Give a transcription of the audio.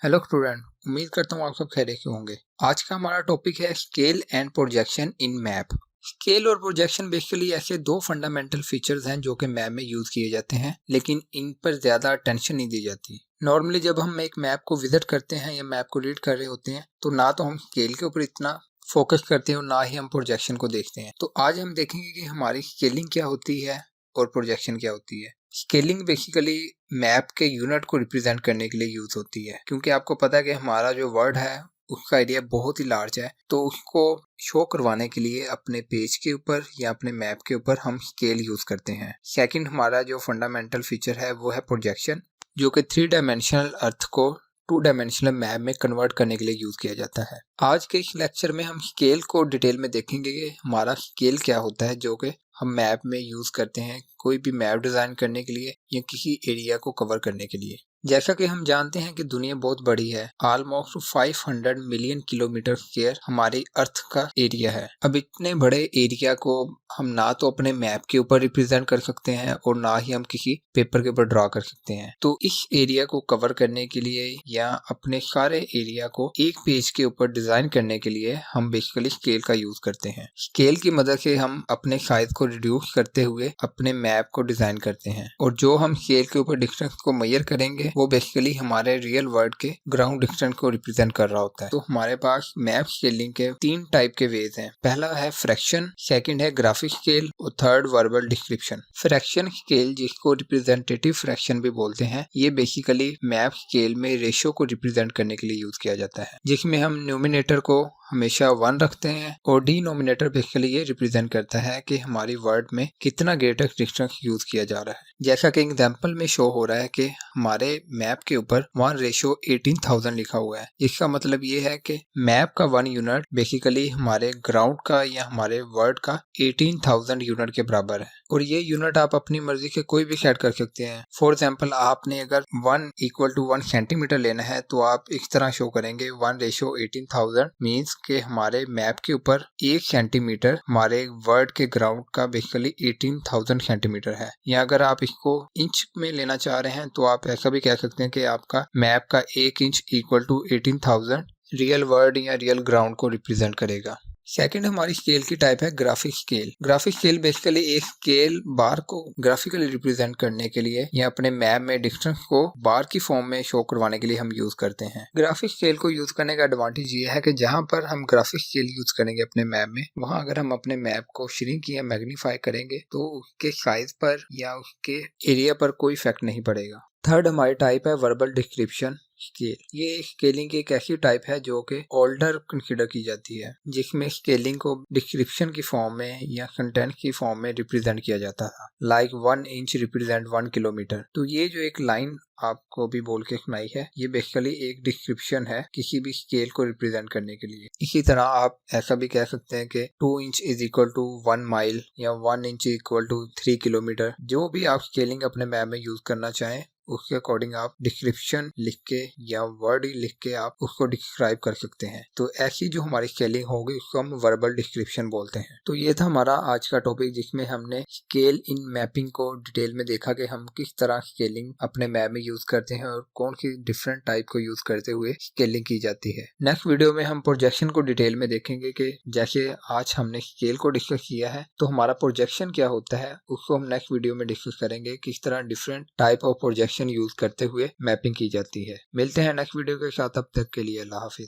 Hello student, उम्मीद करता हूँ आप सब खैरियत से होंगे। आज का हमारा टॉपिक है scale and projection in map. Scale और प्रोजेक्शन बेसिकली ऐसे दो फंडामेंटल फीचर्स हैं जो कि मैप में यूज किए जाते हैं, लेकिन इन पर ज्यादा अटेंशन नहीं दी जाती। नॉर्मली जब हम एक मैप को विजिट करते हैं या मैप को रीड कर रहे होते हैं तो ना तो हम स्केल के ऊपर इतना फोकस करते हैं और ना ही हम प्रोजेक्शन को देखते हैं। तो आज हम देखेंगे कि हमारी स्केलिंग क्या होती है और प्रोजेक्शन क्या होती है। स्केलिंग बेसिकली मैप के यूनिट को रिप्रेजेंट करने के लिए यूज होती है, क्योंकि आपको पता है कि हमारा जो वर्ड है उसका एरिया बहुत ही लार्ज है, तो उसको शो करवाने के लिए अपने पेज के ऊपर या अपने मैप के ऊपर हम स्केल यूज करते हैं। सेकंड हमारा जो फंडामेंटल फीचर है वो है प्रोजेक्शन, जो कि 3 डायमेंशनल अर्थ को 2 डायमेंशनल मैप में कन्वर्ट करने के लिए यूज किया जाता है। आज के इस लेक्चर में हम स्केल को डिटेल में देखेंगे कि हमारा स्केल क्या होता है, जो कि हम मैप में यूज करते हैं कोई भी मैप डिजाइन करने के लिए या किसी एरिया को कवर करने के लिए। जैसा कि हम जानते हैं कि दुनिया बहुत बड़ी है, ऑलमोस्ट 500 मिलियन किलोमीटर स्क्वायर हमारी अर्थ का एरिया है। अब इतने बड़े एरिया को हम ना तो अपने मैप के ऊपर रिप्रेजेंट कर सकते हैं और ना ही हम किसी पेपर के ऊपर ड्रॉ कर सकते हैं। तो इस एरिया को कवर करने के लिए या अपने सारे एरिया को एक पेज के ऊपर डिजाइन करने के लिए हम बेसिकली स्केल का यूज करते हैं। स्केल की मदद से हम अपने साइज को रिड्यूस करते हुए अपने मैप को डिजाइन करते हैं, और जो हम स्केल के ऊपर डिस्टेंस को मेजर करेंगे वो बेसिकली हमारे रियल वर्ल्ड के ग्राउंड डिस्टेंस को रिप्रेजेंट कर रहा होता है। तो हमारे पास मैप स्केलिंग के 3 टाइप के वेज हैं। पहला है फ्रैक्शन, सेकंड है ग्राफिक स्केल और third verbal description. Fraction scale, जिसको रिप्रेजेंटेटिव फ्रैक्शन भी बोलते हैं, ये बेसिकली मैप स्केल में रेशियो को रिप्रेजेंट करने के लिए यूज किया जाता है, जिसमें हम न्यूमिनेटर को हमेशा 1 रखते हैं और डिनोमिनेटर बेसिकली ये रिप्रेजेंट करता है कि हमारी वर्ड में कितना ग्रेटर डिस्टेंस यूज किया जा रहा है। जैसा कि एग्जांपल में शो हो रहा है कि हमारे मैप के ऊपर 1:18,000 लिखा हुआ है। इसका मतलब ये है कि मैप का 1 यूनिट बेसिकली हमारे ग्राउंड का या हमारे वर्ड का 18,000 यूनिट के बराबर है, और ये यूनिट आप अपनी मर्जी से कोई भी सेट कर सकते हैं। फॉर एग्जाम्पल, आपने अगर 1 = 1 सेंटीमीटर लेना है तो आप इस तरह शो करेंगे 1:18,000 मीन्स के हमारे मैप के ऊपर 1 सेंटीमीटर हमारे वर्ड के ग्राउंड का बेसिकली 18,000 सेंटीमीटर है। या अगर आप इसको इंच में लेना चाह रहे हैं तो आप ऐसा भी कह सकते हैं कि आपका मैप का 1 इंच = 18,000 रियल वर्ड या रियल ग्राउंड को रिप्रेजेंट करेगा। सेकंड हमारी स्केल की टाइप है graphic scale. Graphic scale basically एक स्केल बार को ग्राफिकली रिप्रेजेंट करने के लिए या अपने मैप में डिस्टेंस को बार की फॉर्म में शो करवाने के लिए हम यूज करते हैं। ग्राफिक स्केल को यूज करने का एडवांटेज ये है कि जहां पर हम ग्राफिक स्केल यूज करेंगे अपने मैप में, वहां अगर हम अपने मैप को श्रिंक या मैग्नीफाई करेंगे तो उसके साइज पर या उसके एरिया पर कोई इफेक्ट नहीं पड़ेगा। थर्ड हमारी टाइप है वर्बल डिस्क्रिप्शन स्केल। ये स्केलिंग की एक ऐसी टाइप है जो कि ओल्डर कंसीडर की जाती है, जिसमें स्केलिंग को डिस्क्रिप्शन की फॉर्म में या कंटेंट की फॉर्म में रिप्रेजेंट किया जाता था, लाइक 1 इंच रिप्रेजेंट 1 किलोमीटर। तो ये जो एक लाइन आपको भी बोल के सुनाई है, ये बेसिकली एक डिस्क्रिप्शन है किसी भी स्केल को रिप्रेजेंट करने के लिए। इसी तरह आप ऐसा भी कह सकते हैं कि 2 इंच = 1 माइल या 1 इंच = 3 किलोमीटर। जो भी आप स्केलिंग अपने मैप में यूज करना चाहें उसके अकॉर्डिंग आप डिस्क्रिप्शन लिख के या वर्ड लिख के आप उसको डिस्क्राइब कर सकते हैं। तो ऐसी जो हमारी स्केलिंग होगी उसको हम वर्बल डिस्क्रिप्शन बोलते हैं। तो ये था हमारा आज का टॉपिक, जिसमें हमने स्केल इन मैपिंग को डिटेल में देखा कि हम किस तरह स्केलिंग अपने मैप में यूज करते हैं और कौन सी डिफरेंट टाइप को यूज करते हुए स्केलिंग की जाती है। नेक्स्ट वीडियो में हम प्रोजेक्शन को डिटेल में देखेंगे कि जैसे आज हमने स्केल को डिस्कस किया है तो हमारा प्रोजेक्शन क्या होता है, उसको हम नेक्स्ट वीडियो में डिस्कस करेंगे किस तरह different type of projection use करते हुए मैपिंग की जाती है। मिलते हैं नेक्स्ट वीडियो के साथ, तब तक के लिए अल्लाह हाफिज।